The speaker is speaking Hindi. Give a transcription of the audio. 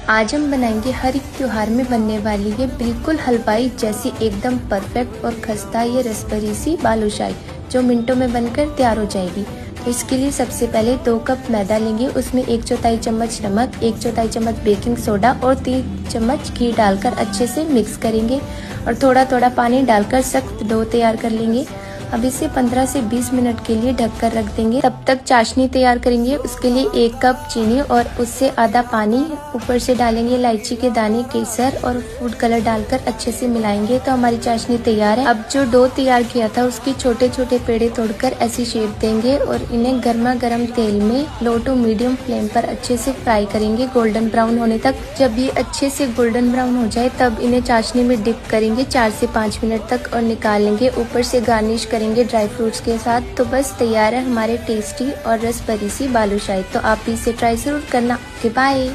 आज हम बनाएंगे हर एक त्योहार में बनने वाली ये बिल्कुल हलवाई जैसी एकदम परफेक्ट और खस्ता ये रसभरी सी बालूशाही जो मिनटों में बनकर तैयार हो जाएगी। तो इसके लिए सबसे पहले 2 कप मैदा लेंगे, उसमें 1/4 चम्मच नमक, 1/4 चम्मच बेकिंग सोडा और 3 चम्मच घी डालकर अच्छे से मिक्स करेंगे और थोड़ा थोड़ा पानी डालकर सख्त डो तैयार कर लेंगे। अब इसे 15 से 20 मिनट के लिए ढककर रख देंगे। तब तक चाशनी तैयार करेंगे। उसके लिए 1 कप चीनी और उससे आधा पानी, ऊपर से डालेंगे इलायची के दाने, केसर और फूड कलर डालकर अच्छे से मिलाएंगे। तो हमारी चाशनी तैयार है। अब जो डो तैयार किया था उसके छोटे छोटे पेड़े तोड़कर ऐसी शेप देंगे और इन्हें गर्मा गर्म तेल में लो टू मीडियम फ्लेम पर अच्छे से फ्राई करेंगे गोल्डन ब्राउन होने तक। जब ये अच्छे से गोल्डन ब्राउन हो जाए तब इन्हें चाशनी में डिप करेंगे 4 से 5 मिनट तक और निकाल लेंगे। ऊपर से गार्निश करेंगे ड्राई फ्रूट्स के साथ। तो बस तैयार है हमारे टेस्टी और रसभरी सी बालूशाही। तो आप भी इसे ट्राई जरूर करना। बाय।